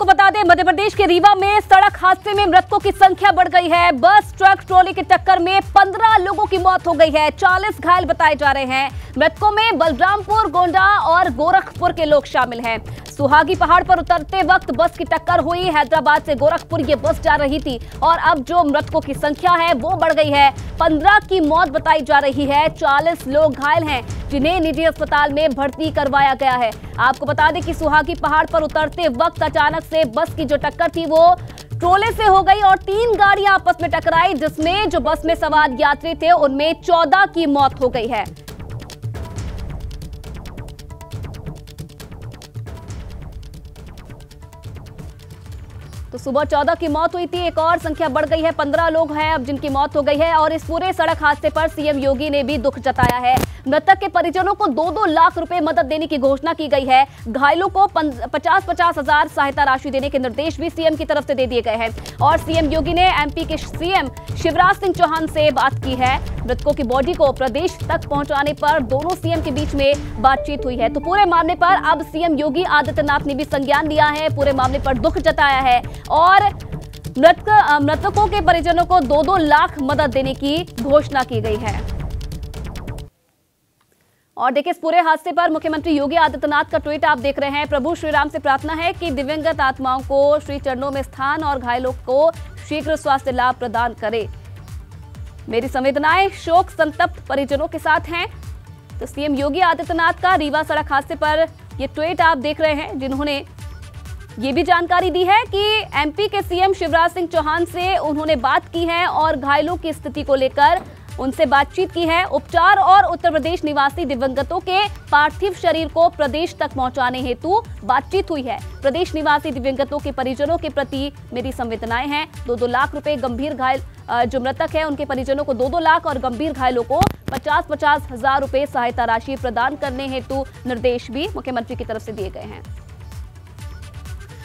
आपको बता दें, मध्य प्रदेश के रीवा में सड़क हादसे में मृतकों की संख्या बढ़ गई है। बस ट्रक ट्रॉली की टक्कर में 15 लोगों की मौत हो गई है, 40 घायल बताए जा रहे हैं। मृतकों में बलरामपुर, गोंडा और गोरखपुर के लोग शामिल हैं। सुहागी पहाड़ पर उतरते वक्त बस की टक्कर हुई। हैदराबाद से गोरखपुर ये बस जा रही थी और अब जो मृतकों की संख्या है वो बढ़ गई है। 15 की मौत बताई जा रही है, 40 लोग घायल हैं जिन्हें निजी अस्पताल में भर्ती करवाया गया है। आपको बता दें कि सुहागी पहाड़ पर उतरते वक्त अचानक से बस की जो टक्कर थी वो ट्रोले से हो गई और 3 गाड़ियां आपस में टकराई, जिसमें जो बस में सवार यात्री थे उनमें 14 की मौत हो गई है। तो सुबह 14 की मौत हुई थी, एक और संख्या बढ़ गई है, 15 लोग हैं अब जिनकी मौत हो गई है। और इस पूरे सड़क हादसे पर सीएम योगी ने भी दुख जताया है। मृतक के परिजनों को 2-2 लाख रुपए मदद देने की घोषणा की गई है। घायलों को 50-50 हजार सहायता राशि देने के निर्देश भी सीएम की तरफ से दे दिए गए हैं। और सीएम योगी ने एमपी के सीएम शिवराज सिंह चौहान से बात की है। मृतकों की बॉडी को प्रदेश तक पहुंचाने पर दोनों सीएम के बीच में बातचीत हुई है। तो पूरे मामले पर अब सीएम योगी आदित्यनाथ ने भी संज्ञान लिया है, पूरे मामले पर दुख जताया है और मृतकों के परिजनों को 2-2 लाख मदद देने की घोषणा की गई है। और देखिए, इस पूरे हादसे पर मुख्यमंत्री योगी आदित्यनाथ का ट्वीट आप देख रहे हैं। प्रभु श्री राम से प्रार्थना है कि दिवंगत आत्माओं को श्री चरणों में स्थान और घायलों को शीघ्र स्वास्थ्य लाभ प्रदान करे। मेरी संवेदनाएं शोक संतप्त परिजनों के साथ हैं। तो सीएम योगी आदित्यनाथ का रीवा सड़क हादसे पर यह ट्वीट आप देख रहे हैं, जिन्होंने ये भी जानकारी दी है कि एमपी के सीएम शिवराज सिंह चौहान से उन्होंने बात की है और घायलों की स्थिति को लेकर उनसे बातचीत की है। उपचार और उत्तर प्रदेश निवासी दिवंगतों के पार्थिव शरीर को प्रदेश तक पहुंचाने हेतु बातचीत हुई है। प्रदेश निवासी दिवंगतों के परिजनों के प्रति मेरी संवेदनाएं हैं। 2-2 लाख रुपए, गंभीर घायल जो मृतक है उनके परिजनों को 2-2 लाख और गंभीर घायलों को 50-50 हजार रुपए सहायता राशि प्रदान करने हेतु निर्देश भी मुख्यमंत्री की तरफ से दिए गए हैं।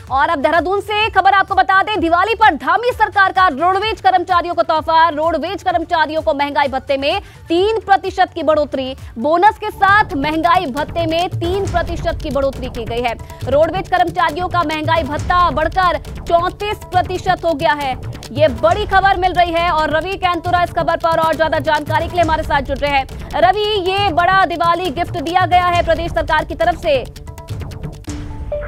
और अब देहरादून से खबर आपको बता दें, दिवाली पर धामी सरकार का रोडवेज कर्मचारियों को तोहफा। रोडवेज कर्मचारियों को महंगाई भत्ते में 3% की बढ़ोतरी। बोनस के साथ महंगाई भत्ते में 3% की बढ़ोतरी की गई है। रोडवेज कर्मचारियों का महंगाई भत्ता बढ़कर 34% हो गया है। ये बड़ी खबर मिल रही है और रवि कैंतुरा इस खबर पर और ज्यादा जानकारी के लिए हमारे साथ जुड़ रहे हैं। रवि, ये बड़ा दिवाली गिफ्ट दिया गया है प्रदेश सरकार की तरफ से।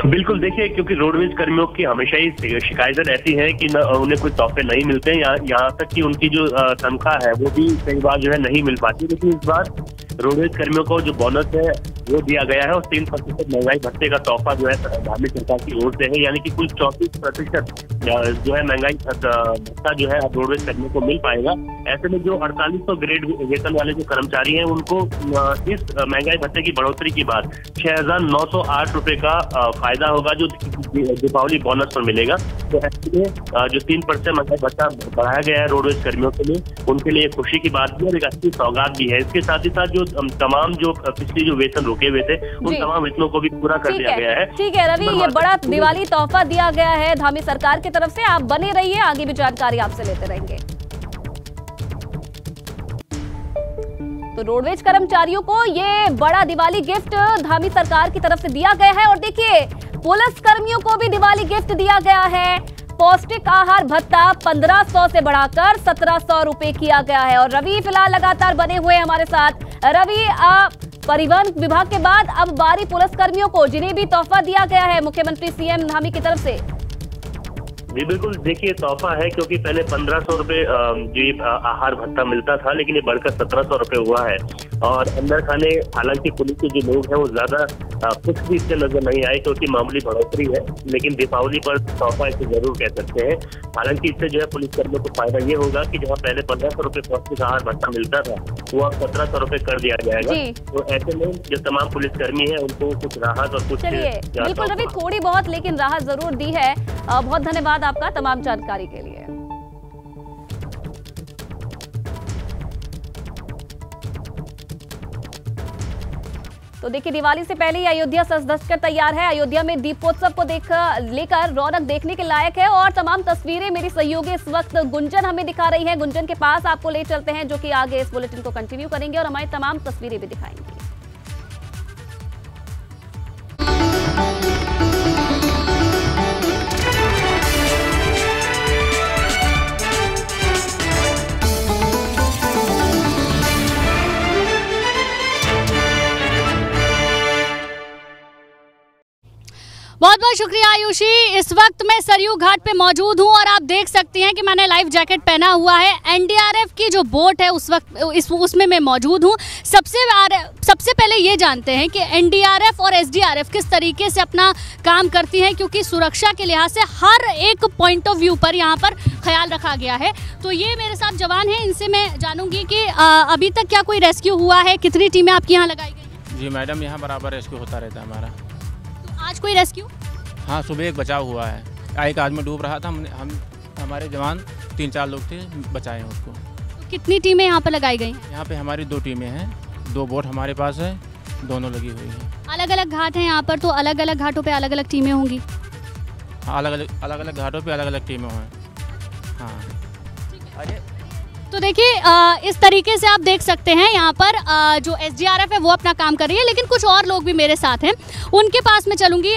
बिल्कुल, देखिए, क्योंकि रोडवेज कर्मियों की हमेशा ही शिकायतें रहती है कि उन्हें कोई तोहफे नहीं मिलते हैं, यहाँ तक कि उनकी जो तनख्वाह है वो भी कई बार जो है नहीं मिल पाती। लेकिन इस बार रोडवेज कर्मियों को जो बोनस है वो दिया गया है और 3% महंगाई भत्ते का तोहफा जो है धामी सरकार की ओर से है, यानी कि कुल 34% जो है महंगाई भत्ता जो है अब रोडवेज कर्मियों को मिल पाएगा। ऐसे में जो 4800 ग्रेड वेतन वाले जो कर्मचारी हैं उनको इस महंगाई भत्ते की बढ़ोतरी के बाद 6908 रुपए का फायदा होगा जो दीपावली बोनस पर मिलेगा। तो ऐसे में जो 3% महंगाई भत्ता बढ़ाया गया है रोडवेज कर्मियों के लिए, उनके लिए खुशी की बात भी है और एक अच्छी सौगात भी है। इसके साथ ही साथ जो तमाम जो पिछली जो वेतन रुके हुए थे उन तमाम वेतनों को भी पूरा कर दिया गया है। ठीक है रवि, ये बड़ा दिवाली तोहफा दिया गया है धामी सरकार की तरफ से। आप बने रहिए, आगे भी जानकारी आपसे लेते रहेंगे। तो रोडवेज कर्मचारियों को ये बड़ा दिवाली गिफ्ट धामी सरकार की तरफ से दिया गया है। और देखिए, पुलिस कर्मियों को भी दिवाली गिफ्ट दिया गया है। पौष्टिक आहार भत्ता 1500 से बढ़ाकर 1700 रुपए किया गया है। और रवि फिलहाल लगातार बने हुए हमारे साथ। रवि, परिवहन विभाग के बाद अब बारी पुलिस कर्मियों को, जिन्हें भी तोहफा दिया गया है मुख्यमंत्री सीएम धामी की तरफ से। जी बिल्कुल, देखिए, तोहफा है क्योंकि पहले 1500 रुपए जो आहार भत्ता मिलता था, लेकिन ये बढ़कर 1700 रुपए हुआ है। और अंदर खाने, हालांकि पुलिस के जो लोग हैं वो ज्यादा कुछ भी इससे नजर नहीं आए क्योंकि मामूली बढ़ोतरी है, लेकिन दीपावली पर तोहफा इसे जरूर कह सकते हैं। हालांकि इससे जो है पुलिस कर्मियों को फायदा ये होगा कि जहाँ पहले 1500 रुपए पौष्टिक आहार भत्ता मिलता था वो अब 1700 रुपए कर दिया जाएगा। तो ऐसे में जो तमाम पुलिस कर्मी है उनको कुछ राहत और कुछ। बिल्कुल रवि, थोड़ी बहुत लेकिन राहत जरूर दी है। बहुत धन्यवाद आपका तमाम जानकारी के लिए। तो देखिए, दिवाली से पहले ही अयोध्या सज धज कर तैयार है। अयोध्या में दीपोत्सव को लेकर रौनक देखने के लायक है। और तमाम तस्वीरें मेरी सहयोगी इस वक्त गुंजन हमें दिखा रही है। गुंजन के पास आपको ले चलते हैं, जो कि आगे इस बुलेटिन को कंटिन्यू करेंगे और हमारी तमाम तस्वीरें भी दिखाएंगे। बहुत बहुत शुक्रिया आयुषी। इस वक्त मैं सरयू घाट पे मौजूद हूँ और आप देख सकती हैं कि मैंने लाइफ जैकेट पहना हुआ है। एनडीआरएफ की जो बोट है उस वक्त उसमें मैं मौजूद हूँ। सबसे पहले ये जानते हैं कि एनडीआरएफ और एसडीआरएफ किस तरीके से अपना काम करती हैं, क्योंकि सुरक्षा के लिहाज से हर एक पॉइंट ऑफ व्यू पर यहाँ पर ख्याल रखा गया है। तो ये मेरे साथ जवान हैं, इनसे मैं जानूंगी कि अभी तक क्या कोई रेस्क्यू हुआ है, कितनी टीमें आपकी यहाँ लगाई गई हैं? जी मैडम, यहाँ बराबर रेस्क्यू होता रहता है हमारा। तो आज कोई रेस्क्यू? हाँ, सुबह एक बचाव हुआ है, एक आदमी डूब रहा था, हम हमारे जवान 3-4 लोग थे, बचाए हैं उसको। तो कितनी टीमें यहाँ पर लगाई गई हैं? यहाँ पे हमारी 2 टीमें हैं, 2 बोट हमारे पास है, दोनों लगी हुई हैं। अलग अलग घाट हैं यहाँ पर, तो अलग अलग घाटों पे अलग अलग टीमें होंगी? हाँ, अलग अलग घाटों पे अलग अलग टीमें हैं। हाँ। तो देखिए इस तरीके से आप देख सकते हैं यहाँ पर जो एसडीआरएफ है वो अपना काम कर रही है, लेकिन कुछ और लोग भी मेरे साथ हैं, उनके पास मैं चलूँगी।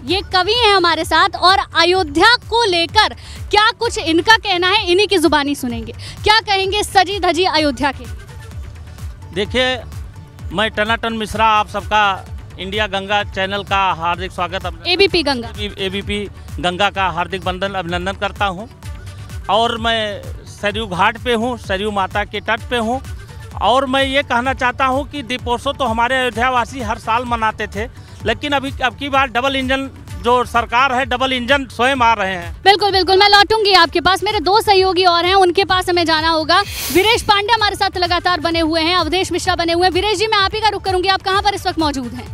ये कवि हैं हमारे साथ और अयोध्या को लेकर क्या कुछ इनका कहना है, इन्हीं की जुबानी सुनेंगे। क्या कहेंगे सजी धजी अयोध्या के? देखिए, मैं टनाटन मिश्रा आप सबका इंडिया गंगा चैनल का हार्दिक स्वागत, एबीपी गंगा, एबीपी गंगा का हार्दिक अभिनंदन करता हूँ। और मैं सरयू घाट पे हूँ, सरयू माता के तट पे हूँ। और मैं ये कहना चाहता हूँ कि दीपोत्सव तो हमारे अयोध्यावासी हर साल मनाते थे, लेकिन अब की बार डबल इंजन जो सरकार है, डबल इंजन स्वयं आ रहे हैं। बिल्कुल बिल्कुल, मैं लौटूंगी आपके पास। मेरे 2 सहयोगी और हैं, उनके पास हमें जाना होगा। वीरेश पांडे हमारे साथ लगातार बने हुए हैं, अवधेश मिश्रा बने हुए हैं। वीरेश जी, मैं आप ही का रुख करूंगी, आप कहाँ पर इस वक्त मौजूद हैं?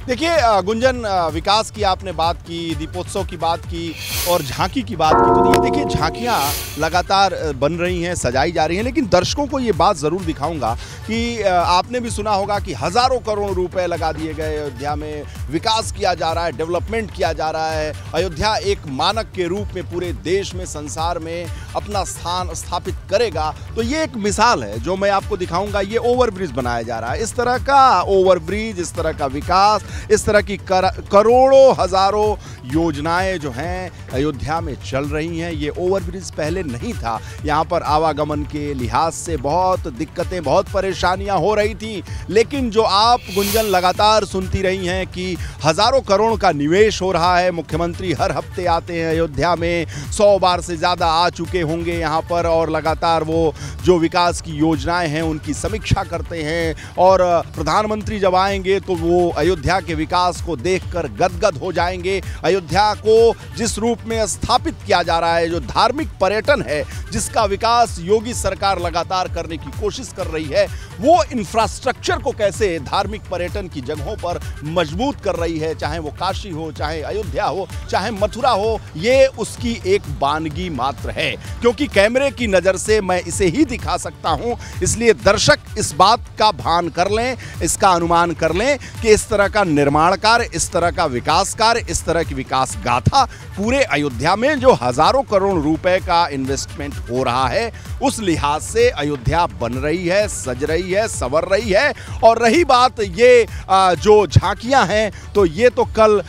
देखिए गुंजन, विकास की आपने बात की, दीपोत्सव की बात की और झांकी की बात की, तो ये देखिए झांकियाँ लगातार बन रही हैं, सजाई जा रही हैं, लेकिन दर्शकों को ये बात ज़रूर दिखाऊंगा कि आपने भी सुना होगा कि हज़ारों करोड़ रुपए लगा दिए गए, अयोध्या में विकास किया जा रहा है, डेवलपमेंट किया जा रहा है। अयोध्या एक मानक के रूप में पूरे देश में, संसार में अपना स्थान स्थापित करेगा। तो ये एक मिसाल है जो मैं आपको दिखाऊंगा। ये ओवरब्रिज बनाया जा रहा है, इस तरह का ओवरब्रिज, इस तरह का विकास, इस तरह की करोड़ों हजारों योजनाएं जो हैं अयोध्या में चल रही हैं। ये ओवरब्रिज पहले नहीं था, यहाँ पर आवागमन के लिहाज से बहुत दिक्कतें, बहुत परेशानियां हो रही थी। लेकिन जो आप गुंजन लगातार सुनती रही हैं कि हजारों करोड़ का निवेश हो रहा है, मुख्यमंत्री हर हफ्ते आते हैं अयोध्या में, 100 बार से ज़्यादा आ चुके होंगे यहाँ पर, और लगातार वो जो विकास की योजनाएं हैं उनकी समीक्षा करते हैं। और प्रधानमंत्री जब आएंगे तो वो अयोध्या के विकास को देखकर गदगद हो जाएंगे। अयोध्या को जिस रूप में स्थापित किया जा रहा है, जो धार्मिक पर्यटन है जिसका विकास योगी सरकार लगातार करने की कोशिश कर रही है, वो इंफ्रास्ट्रक्चर को कैसे धार्मिक पर्यटन की जगहों पर मजबूत कर रही है, चाहे वो काशी हो, चाहे अयोध्या हो, चाहे मथुरा हो, ये उसकी एक बानगी मात्र है। क्योंकि कैमरे की नज़र से मैं इसे ही दिखा सकता हूं, इसलिए दर्शक इस बात का भान कर लें, इसका अनुमान कर लें कि इस तरह का निर्माण कार्य, इस तरह का विकास कार्य, इस तरह की विकास गाथा पूरे अयोध्या में जो हजारों करोड़ रुपए का इन्वेस्टमेंट हो रहा है, उस लिहाज से अयोध्या बन रही है, सज रही है, संवर रही है। और रही बात ये जो झांकियां हैं, तो ये तो कल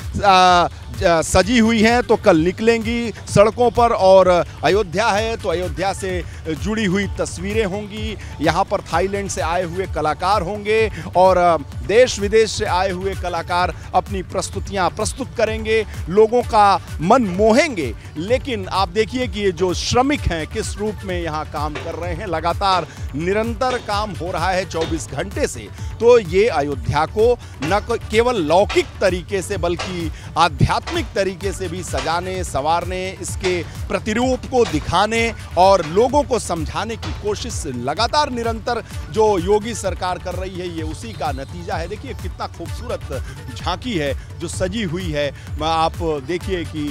सजी हुई हैं, तो कल निकलेंगी सड़कों पर। और अयोध्या है तो अयोध्या से जुड़ी हुई तस्वीरें होंगी, यहाँ पर थाईलैंड से आए हुए कलाकार होंगे और देश विदेश से आए हुए कलाकार अपनी प्रस्तुतियाँ प्रस्तुत करेंगे, लोगों का मन मोहेंगे। लेकिन आप देखिए कि ये जो श्रमिक हैं किस रूप में यहाँ काम कर रहे हैं, लगातार निरंतर काम हो रहा है 24 घंटे से। तो ये अयोध्या को न केवल लौकिक तरीके से बल्कि आध्यात्मिक तरीके से भी सजाने, संवारने, इसके प्रतिरूप को दिखाने और लोगों को समझाने की कोशिश लगातार निरंतर जो योगी सरकार कर रही है, ये उसी का नतीजा है। देखिए कितना खूबसूरत झांकी है जो सजी हुई है। आप देखिए कि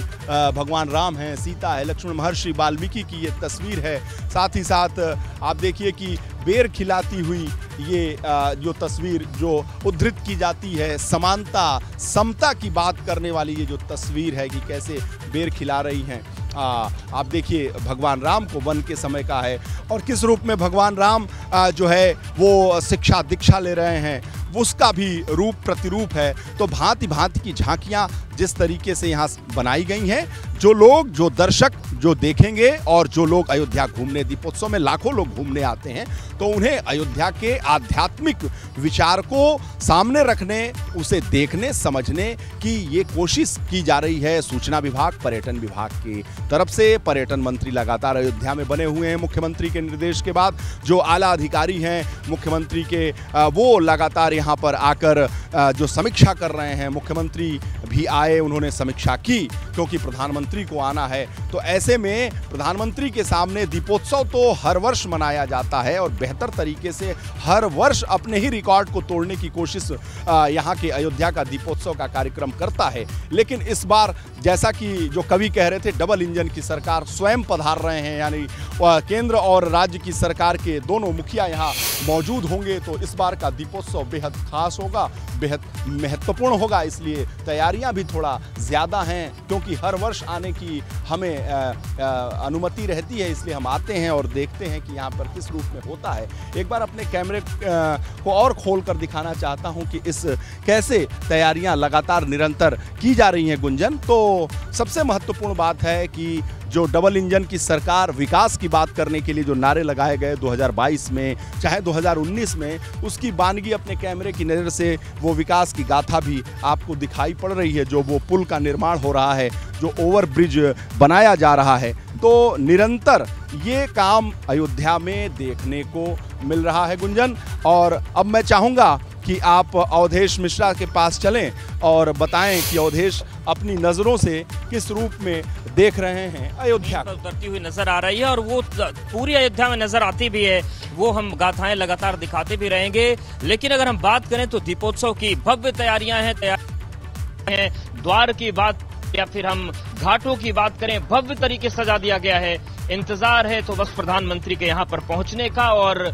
भगवान राम हैं, सीता है, लक्ष्मण महर्षि वाल्मीकि की ये तस्वीर है। साथ ही साथ आप देखिए कि बेर खिलाती हुई ये जो तस्वीर जो उद्धृत की जाती है, समानता, समता की बात करने वाली ये जो तस्वीर है कि कैसे बेर खिला रही हैं। आप देखिए भगवान राम को वन के समय का है और किस रूप में भगवान राम जो है वो शिक्षा दीक्षा ले रहे हैं, उसका भी रूप प्रतिरूप है। तो भांति भांति की झांकियाँ जिस तरीके से यहाँ बनाई गई हैं, जो लोग, जो दर्शक जो देखेंगे और जो लोग अयोध्या घूमने, दीपोत्सव में लाखों लोग घूमने आते हैं, तो उन्हें अयोध्या के आध्यात्मिक विचार को सामने रखने, उसे देखने, समझने की ये कोशिश की जा रही है। सूचना विभाग, पर्यटन विभाग की तरफ से पर्यटन मंत्री लगातार अयोध्या में बने हुए हैं। मुख्यमंत्री के निर्देश के बाद जो आला अधिकारी हैं मुख्यमंत्री के, वो लगातार यहाँ पर आकर जो समीक्षा कर रहे हैं। मुख्यमंत्री भी आए, उन्होंने समीक्षा की, क्योंकि प्रधानमंत्री को आना है। तो ऐसे में प्रधानमंत्री के सामने दीपोत्सव तो हर वर्ष मनाया जाता है और बेहतर तरीके से हर वर्ष अपने ही रिकॉर्ड को तोड़ने की कोशिश यहाँ के अयोध्या का दीपोत्सव का कार्यक्रम करता है। लेकिन इस बार जैसा कि जो कवि कह रहे थे, डबल इंजन की सरकार स्वयं पधार रहे हैं, यानी केंद्र और राज्य की सरकार के दोनों मुखिया यहाँ मौजूद होंगे। तो इस बार का दीपोत्सव बेहद खास होगा, बेहद महत्वपूर्ण होगा। इसलिए तैयारियां भी थोड़ा ज़्यादा हैं, क्योंकि हर वर्ष आने की हमें अनुमति रहती है, इसलिए हम आते हैं और देखते हैं कि यहाँ पर किस रूप में होता है। एक बार अपने कैमरे को और खोल कर दिखाना चाहता हूँ कि इस कैसे तैयारियां लगातार निरंतर की जा रही हैं गुंजन। तो सबसे महत्वपूर्ण बात है कि जो डबल इंजन की सरकार, विकास की बात करने के लिए जो नारे लगाए गए 2022 में, चाहे 2019 में, उसकी बानगी अपने कैमरे की नज़र से वो विकास की गाथा भी आपको दिखाई पड़ रही है। जो वो पुल का निर्माण हो रहा है, जो ओवरब्रिज बनाया जा रहा है, तो निरंतर ये काम अयोध्या में देखने को मिल रहा है गुंजन। और अब मैं चाहूँगा कि आप अवधेश मिश्रा के पास चलें और बताएं कि अवधेश अपनी नज़रों से किस रूप में देख रहे हैं अयोध्या को। उतरती हुई नजर आ रही है और वो पूरी अयोध्या में नजर आती भी है, वो हम गाथाएं लगातार दिखाते भी रहेंगे। लेकिन अगर हम बात करें तो दीपोत्सव की भव्य तैयारियां हैं, द्वार की बात या फिर हम घाटों की बात करें, भव्य तरीके से सजा दिया गया है। इंतजार है तो बस प्रधानमंत्री के यहाँ पर पहुंचने का और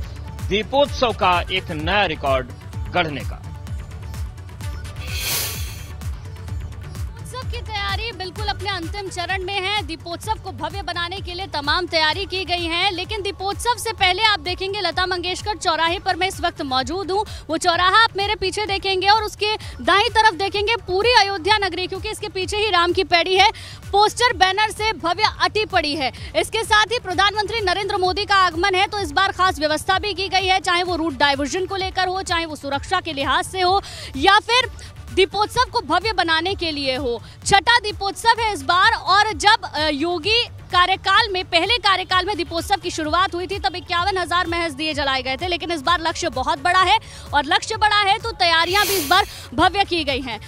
दीपोत्सव का एक नया रिकॉर्ड गढ़ने का। की तैयारी बिल्कुल अपने अंतिम चरण में है। दीपोत्सव को भव्य बनाने के लिए तमाम तैयारी की गई है, लेकिन दीपोत्सव से पहले आप देखेंगे लता मंगेशकर चौराहे पर मैं इस वक्त मौजूद हूं। वो चौराहा आप मेरे पीछे देखेंगे और उसके दाईं तरफ देखेंगे पूरी अयोध्या नगरी, क्योंकि इसके पीछे ही राम की पैड़ी है, पोस्टर बैनर से भव्य अटी पड़ी है। इसके साथ ही प्रधानमंत्री नरेंद्र मोदी का आगमन है, तो इस बार खास व्यवस्था भी की गई है, चाहे वो रूट डाइवर्जन को लेकर हो, चाहे वो सुरक्षा के लिहाज से हो, या फिर दीपोत्सव को भव्य बनाने के लिए हो। छठा दीपोत्सव है इस बार, और जब योगी कार्यकाल में, पहले कार्यकाल में दीपोत्सव की शुरुआत हुई थी, तब 51,000 महज दिए जलाए गए थे। लेकिन इस बार लक्ष्य बहुत बड़ा है, और लक्ष्य बड़ा है तो तैयारियां भी इस बार भव्य की गई हैं।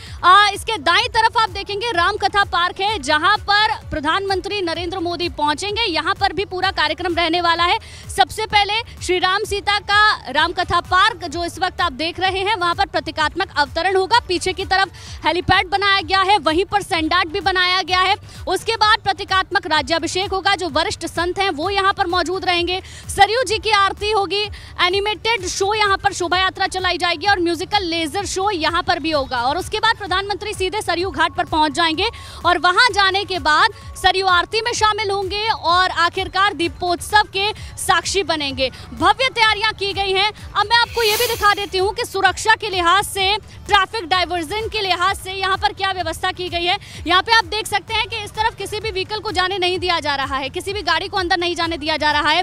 इसके दाईं तरफ आप देखेंगे रामकथा पार्क है, जहां पर प्रधानमंत्री नरेंद्र मोदी पहुंचेंगे। यहां पर भी पूरा कार्यक्रम रहने वाला है। सबसे पहले श्री राम सीता का रामकथा पार्क जो इस वक्त आप देख रहे हैं, वहां पर प्रतीकात्मक अवतरण होगा। पीछे की तरफ हेलीपैड बनाया गया है, वहीं पर सैंडार्ट भी बनाया गया है। उसके बाद प्रतीकात्मक राज्याभिषेक होगा, जो वरिष्ठ संत हैं वो यहाँ पर मौजूद रहेंगे। सरयू जी की आरती होगी, एनिमेटेड शो यहाँ पर शोभा यात्रा चलाई जाएगी, और म्यूजिकल लेजर शो यहाँ पर भी होगा। और उसके बाद प्रधानमंत्री सीधे सरयू घाट पर पहुंच जाएंगे, और वहां जाने के बाद सरयू आरती में शामिल होंगे और आखिरकार दीपोत्सव के साक्षी बनेंगे। भव्य तैयारियां की गई हैं। अब मैं आपको ये भी दिखा देती हूँ कि सुरक्षा के लिहाज से, ट्रैफिक डाइवर्जन के लिहाज से यहाँ पर क्या व्यवस्था की गई है। यहाँ पे आप देख सकते हैं कि इस तरफ किसी भी व्हीकल को जाने नहीं दिया जा रहा है, किसी भी गाड़ी को अंदर नहीं जाने दिया जा रहा है।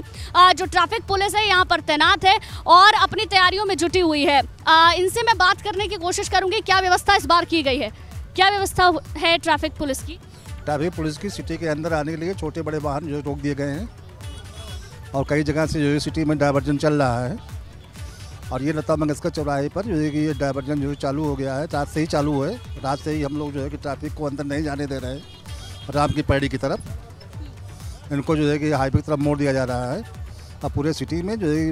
जो ट्रैफिक पुलिस है यहाँ पर तैनात है और अपनी तैयारियों में जुटी हुई है। इनसे मैं बात करने की कोशिश करूंगी, क्या व्यवस्था इस बार की गई है, क्या व्यवस्था है ट्रैफिक पुलिस की? ट्रैफिक पुलिस की सिटी के अंदर आने के लिए छोटे बड़े वाहन जो रोक दिए गए हैं, और कई जगह से जो है सिटी में डायवर्जन चल रहा है। और ये लता मंगेशकर चौराहे पर जो है कि ये डायवर्जन जो है चालू हो गया है, रात से ही चालू है। रात से ही हम लोग जो है कि ट्रैफिक को अंदर नहीं जाने दे रहे हैं राम की पैड़ी की तरफ। इनको जो है कि हाईवे की तरफ मोड़ दिया जा रहा है, अब पूरे सिटी में जो है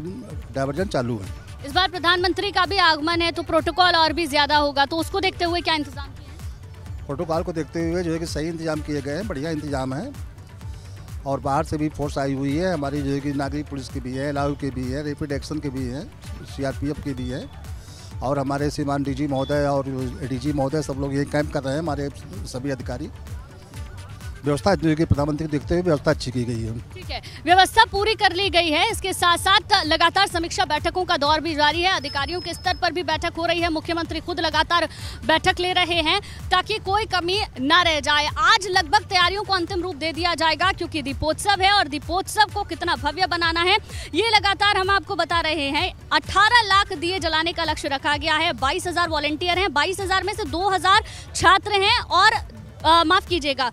डायवर्जन चालू है। इस बार प्रधानमंत्री का भी आगमन है, तो प्रोटोकॉल और भी ज़्यादा होगा, तो उसको देखते हुए क्या इंतजाम किए हैं? प्रोटोकॉल को देखते हुए जो है कि सही इंतजाम किए गए हैं, बढ़िया इंतजाम है। और बाहर से भी फोर्स आई हुई है, हमारी जो है कि नागरिक पुलिस की भी है, लाहौर की भी है, रैपिड एक्शन की भी है, CRPF की भी है, और हमारे श्रीमान DG महोदय और DG महोदय सब लोग यही कैंप कर रहे हैं, हमारे सभी अधिकारी व्यवस्था जो कि प्रधानमंत्री को देखते हुए व्यवस्था अच्छी की गई है। ठीक है, व्यवस्था पूरी कर ली गई है। इसके साथ साथ लगातार समीक्षा बैठकों का दौर भी जारी है। अधिकारियों के स्तर पर भी बैठक हो रही है। मुख्यमंत्री खुद लगातार बैठक ले रहे हैं ताकि कोई कमी ना रह जाए। आज लगभग तैयारियों को अंतिम रूप दे दिया जाएगा क्योंकि दीपोत्सव है और दीपोत्सव को कितना भव्य बनाना है ये लगातार हम आपको बता रहे हैं। 18 लाख दिए जलाने का लक्ष्य रखा गया है। 22,000 वॉलंटियर हैं, 22,000 में से 2,000 छात्र हैं और माफ कीजिएगा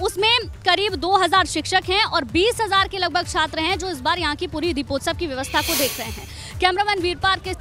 उसमें करीब 2,000 शिक्षक हैं और 20,000 के लगभग छात्र हैं जो इस बार यहाँ की पूरी दीपोत्सव की व्यवस्था को देख रहे हैं। कैमरामैन वीरपाल के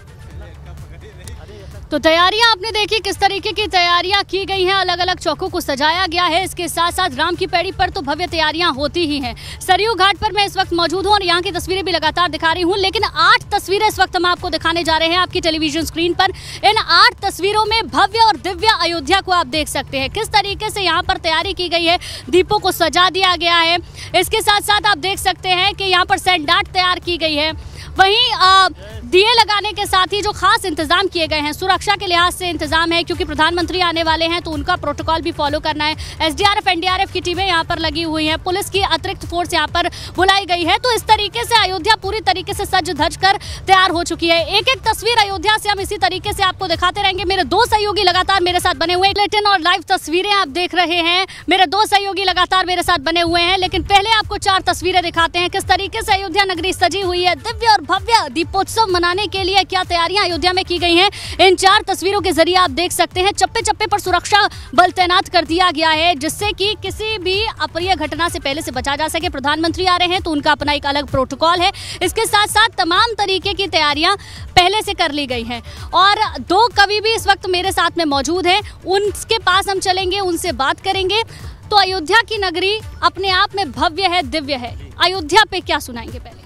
तो तैयारियां आपने देखी किस तरीके की तैयारियां की गई हैं। अलग अलग चौकों को सजाया गया है। इसके साथ साथ राम की पैड़ी पर तो भव्य तैयारियां होती ही हैं। सरयू घाट पर मैं इस वक्त मौजूद हूं और यहाँ की तस्वीरें भी लगातार दिखा रही हूं, लेकिन 8 तस्वीरें इस वक्त हम आपको दिखाने जा रहे हैं आपकी टेलीविजन स्क्रीन पर। इन 8 तस्वीरों में भव्य और दिव्य अयोध्या को आप देख सकते हैं। किस तरीके से यहाँ पर तैयारी की गई है, दीपों को सजा दिया गया है। इसके साथ साथ आप देख सकते हैं कि यहाँ पर सैंडाट तैयार की गई है। वहीं दिए लगाने के साथ ही जो खास इंतजाम किए गए हैं, सुरक्षा के लिहाज से इंतजाम है क्योंकि प्रधानमंत्री आने वाले हैं तो उनका प्रोटोकॉल भी फॉलो करना है। एसडीआरएफ एनडीआरएफ की टीमें यहाँ पर लगी हुई हैं, पुलिस की अतिरिक्त फोर्स यहाँ पर बुलाई गई है। तो इस तरीके से अयोध्या पूरी तरीके से सज धज कर तैयार हो चुकी है। एक एक तस्वीर अयोध्या से हम इसी तरीके से आपको दिखाते रहेंगे। मेरे 2 सहयोगी लगातार मेरे साथ बने हुए हैं। बुलेटिन और लाइव तस्वीरें आप देख रहे हैं। मेरे 2 सहयोगी लगातार मेरे साथ बने हुए हैं, लेकिन पहले आपको 4 तस्वीरें दिखाते हैं किस तरीके से अयोध्या नगरी सजी हुई है। दिव्य और भव्य दीपोत्सव मनाने के लिए क्या तैयारियां अयोध्या में की गई हैं, इन 4 तस्वीरों के जरिए आप देख सकते हैं। चप्पे चप्पे पर सुरक्षा बल तैनात कर दिया गया है जिससे कि किसी भी अप्रिय घटना से पहले से बचा जा सके। प्रधानमंत्री आ रहे हैं तो उनका अपना एक अलग प्रोटोकॉल है। इसके साथ साथ तमाम तरीके की तैयारियां पहले से कर ली गई हैं और 2 कवि भी इस वक्त मेरे साथ में मौजूद हैं। उनके पास हम चलेंगे, उनसे बात करेंगे। तो अयोध्या की नगरी अपने आप में भव्य है, दिव्य है। अयोध्या पे क्या सुनाएंगे? पहले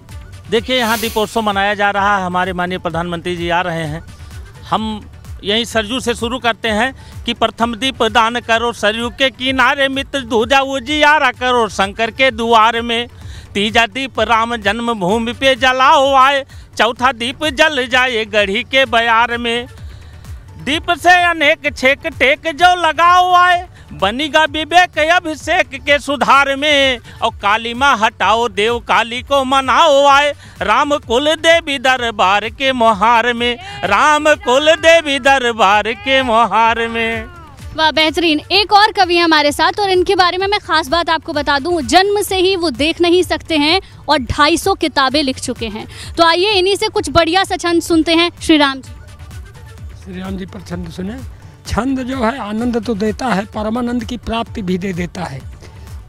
देखिए, यहाँ दीपोत्सव मनाया जा रहा है। हमारे माननीय प्रधानमंत्री जी आ रहे हैं। हम यहीं सरयू से शुरू करते हैं कि प्रथम दीप दान करो सरयू के किनारे, मित्र दूजा उजियारा करो शंकर के द्वार में। तीजा दीप राम जन्मभूमि पे जलाओ आए, चौथा दीप जल जाए गढ़ी के बयार में। दीप से अनेक छेक टेक जो लगाओ आए, बनीगा विवेक अभिषेक के सुधार में। और काली माँ हटाओ देव काली को मनाओ आए, राम कुल देवी दरबार के मोहार में, राम कुल देवी दरबार के मोहार में। वाह, बेहतरीन। एक और कवि हैं हमारे साथ और इनके बारे में मैं खास बात आपको बता दूं, जन्म से ही वो देख नहीं सकते हैं और 250 किताबें लिख चुके हैं। तो आइए इन्हीं से कुछ बढ़िया सा छंद सुनते हैं। श्री राम जी पर छंद सुने। छंद जो है आनंद तो देता है, परमानंद की प्राप्ति भी दे देता है।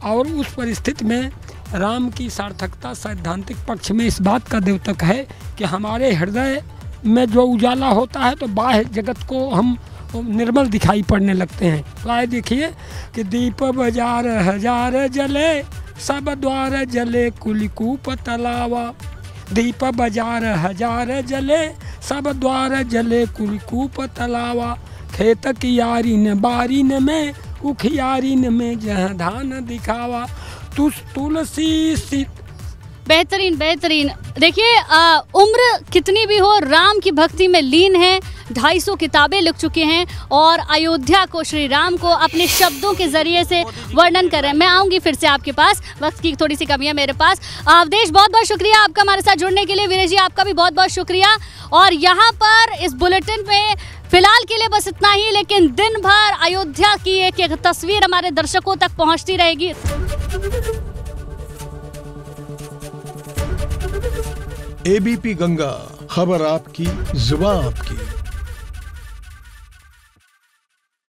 और उस परिस्थिति में राम की सार्थकता सैद्धांतिक पक्ष में इस बात का द्योतक है कि हमारे हृदय में जो उजाला होता है तो बाह्य जगत को हम निर्मल दिखाई पड़ने लगते हैं। तो आए देखिए कि दीप बाजार हजार जले, सब द्वार जले कुलकूप तलावा। दीप बाजार हजार जले, सब द्वार जले कुलकूप तलावा। खेत की यारीन बारीन में, उखियारीन में जहाँ धान दिखावा। तुलसी सी। बेहतरीन बेहतरीन। देखिए, उम्र कितनी भी हो राम की भक्ति में लीन है। 250 किताबें लिख चुके हैं और अयोध्या को, श्री राम को अपने शब्दों के जरिए से वर्णन कर रहे हैं। मैं आऊँगी फिर से आपके पास, वक्त की थोड़ी सी कमी है मेरे पास। अवधेश, बहुत बहुत शुक्रिया आपका हमारे साथ जुड़ने के लिए। वीरेश जी, आपका भी बहुत बहुत शुक्रिया। और यहाँ पर इस बुलेटिन में फिलहाल के लिए बस इतना ही, लेकिन दिन भर अयोध्या की एक एक तस्वीर हमारे दर्शकों तक पहुँचती रहेगी। एबीपी गंगा, खबर आपकी, जुबान आपकी।